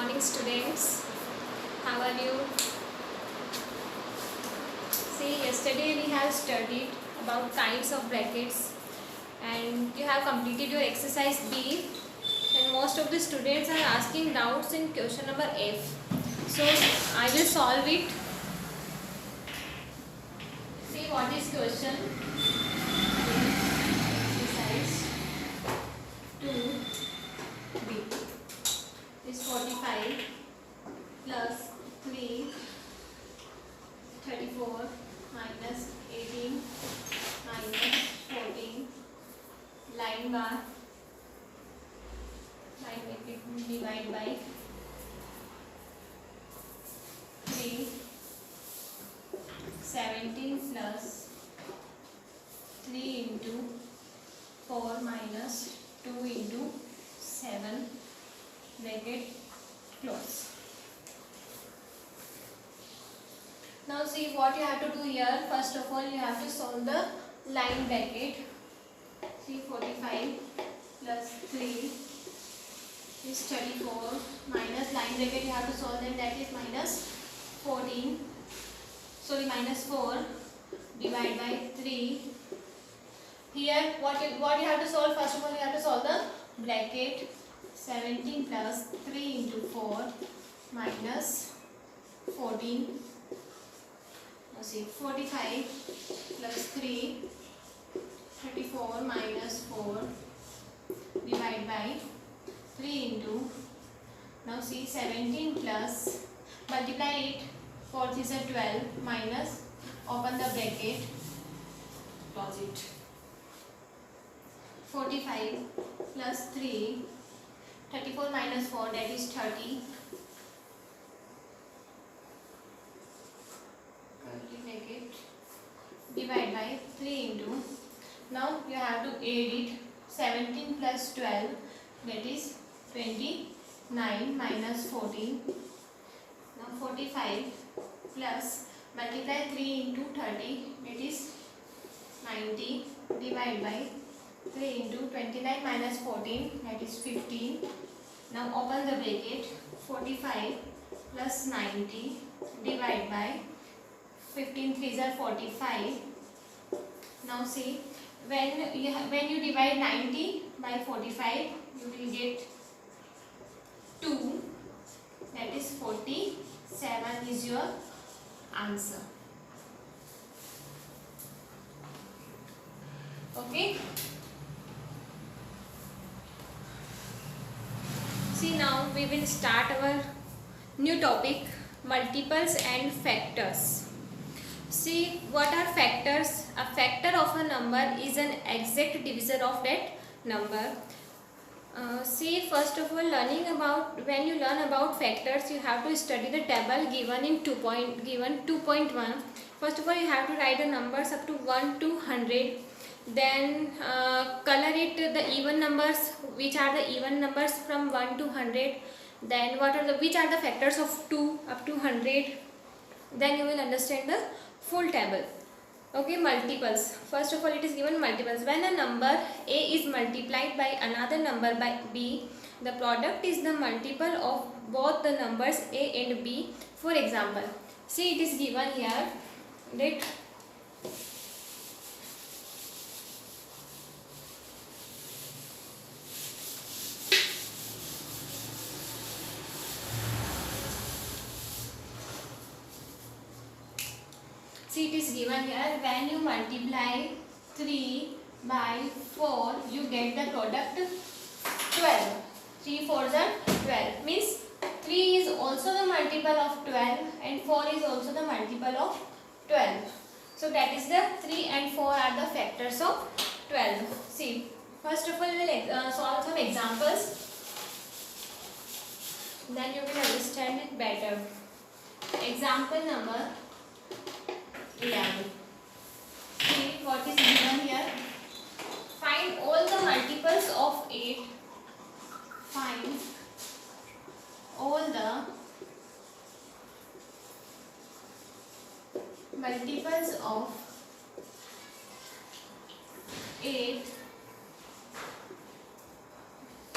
morning, students. How are you? See, yesterday we have studied about kinds of brackets and you have completed your exercise B, and most of the students are asking doubts in question number F. So I will solve it. See what is question. Exercise 2B is 45 plus 3 34 minus 18 minus 14 line bar divide by 3 17 plus 3 into 4 minus 2 into 7 bracket close. Now see what you have to do here. First of all, you have to solve the line bracket. See 45 plus 3 is 34 minus line bracket you have to solve, and that is minus 14. Sorry, minus 4 divided by 3. Here what you have to solve, first of all you have to solve the bracket. 17 plus 3 into 4 minus 14. Now see 45 plus 3 34 minus 4 divided by 3 into, now see 17 plus, multiply it, 4 is a 12 minus, open the bracket, close it. 45 plus 3 34 minus 4, that is 30. Bracket divide by 3 into, now you have to add it, 17 plus 12, that is 29 minus 14. Now 45 plus, multiply 3 into 30, that is 90, divide by 3 into 29 minus 14, that is 15. Now open the bracket. 45 plus 90 divide by 15 3s are 45. Now see, when you divide 90 by 45, you will get 2, that is 47 is your answer. Okay. See, now we will start our new topic, multiples and factors. See, what are factors? A factor of a number is an exact divisor of that number. See, first of all, when you learn about factors, you have to study the table given in 2.1. First of all, you have to write the numbers up to 1 to 100. Then color it the even numbers, which are the even numbers from 1 to 100. Then which are the factors of 2 up to 100. Then you will understand the full table. Okay, multiples. First of all, it is given multiples. When a number A is multiplied by another number by B, the product is the multiple of both the numbers A and B. For example, see, it is given here that it is given here, when you multiply 3 by 4, you get the product 12. 3 4s are 12. Means 3 is also the multiple of 12 and 4 is also the multiple of 12. So that is the 3 and 4 are the factors of 12. See, first of all we will solve some examples. Then you will understand it better. Example number 11. See what is given here. Find all the multiples of 8. Find all the multiples of 8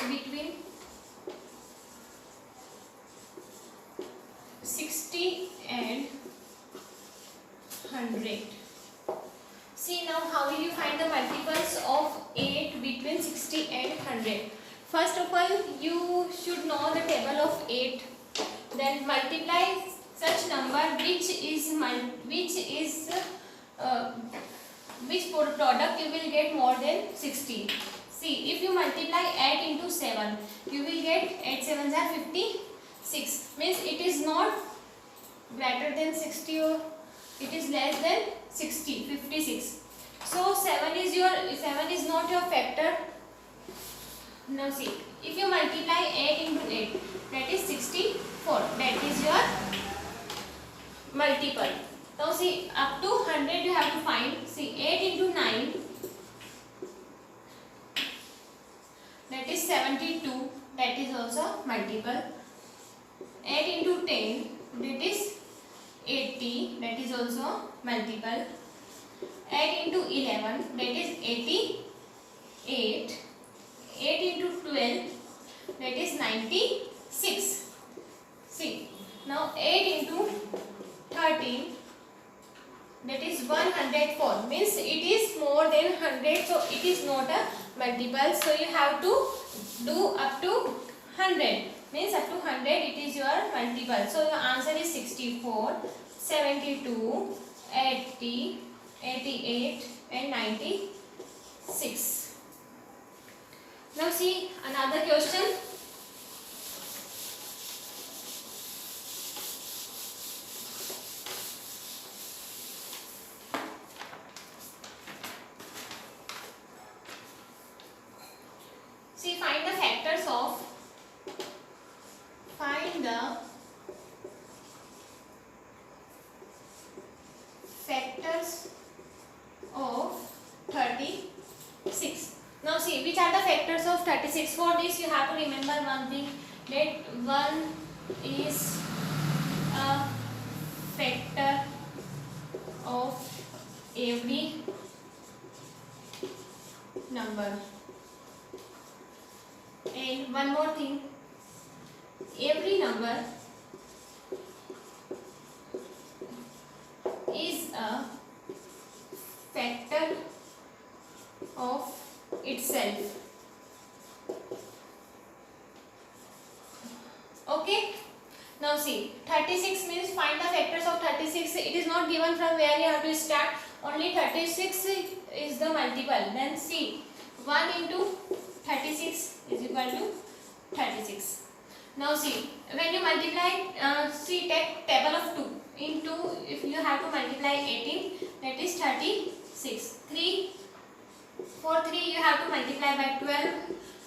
between and 100. First of all, you should know the table of 8. Then multiply such number which product you will get more than 60. See, if you multiply 8 into 7, you will get 8 sevens are 56. Means it is not greater than 60 or it is less than 60, 56. So 7 is not your factor. Now see, if you multiply 8 into 8, that is 64. That is your multiple. Now see, up to 100 you have to find. See, 8 into 9, that is 72. That is also multiple. 8 into 10, that is 80. That is also multiple. 8 into 11, that is 88. 8 into 12, that is 96. See, now 8 into 13, that is 104. Means it is more than 100, so it is not a multiple. So you have to do up to 100. Means up to 100 it is your multiple. So your answer is 64, 72, 80, 88 and 96. Now see another question. See, find the factors of 36. Now see, which are the factors of 36? For this you have to remember one thing, that 1 is a factor of every number. And one more thing, every number is a factor of itself. Okay. Now see, 36 means find the factors of 36. It is not given from where you have to start. Only 36 is the multiple. Then see, 1 into 36 is equal to 36. Now see, when you multiply, see, take table of 2. In 2, if you have to multiply 18, that is 36. 3, for 3 you have to multiply by 12,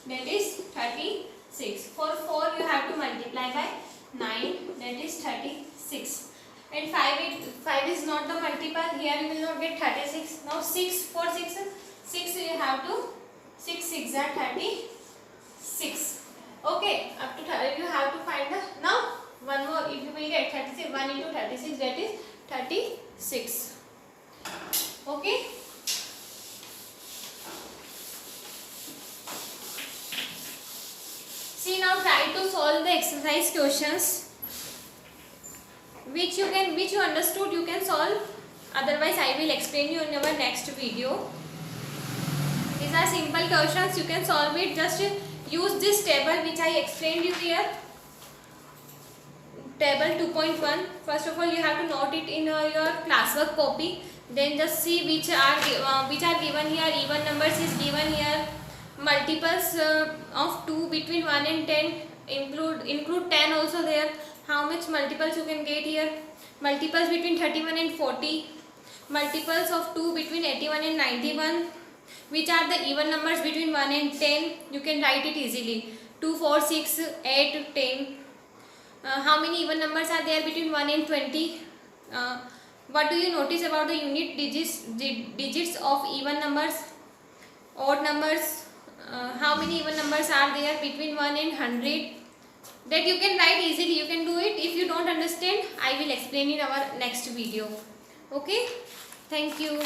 that is 36. For 4 you have to multiply by 9, that is 36. And 5 is not the multiple, here you will not get 36. Now 6, for 6 you have to, 6 6 are 36. Okay, up to you have to find the, now one more, if you will get 36, 1 into 36, that is 36. Okay. See, now try to solve the exercise questions which you understood you can solve. Otherwise I will explain you in our next video. These are simple questions, you can solve it. Just use this table which I explained you here. Table 2.1. First of all you have to note it in your classwork copy. Then just see which are given here. Even numbers is given here. Multiples of 2 between 1 and 10, include 10 also there. How much multiples you can get here? Multiples between 31 and 40. Multiples of 2 between 81 and 91. Which are the even numbers between 1 and 10? You can write it easily. 2, 4, 6, 8, 10. How many even numbers are there between 1 and 20? What do you notice about the unit digits of even numbers? Odd numbers? How many even numbers are there between 1 and 100? That you can write easily. You can do it. If you don't understand, I will explain in our next video. Okay? Thank you.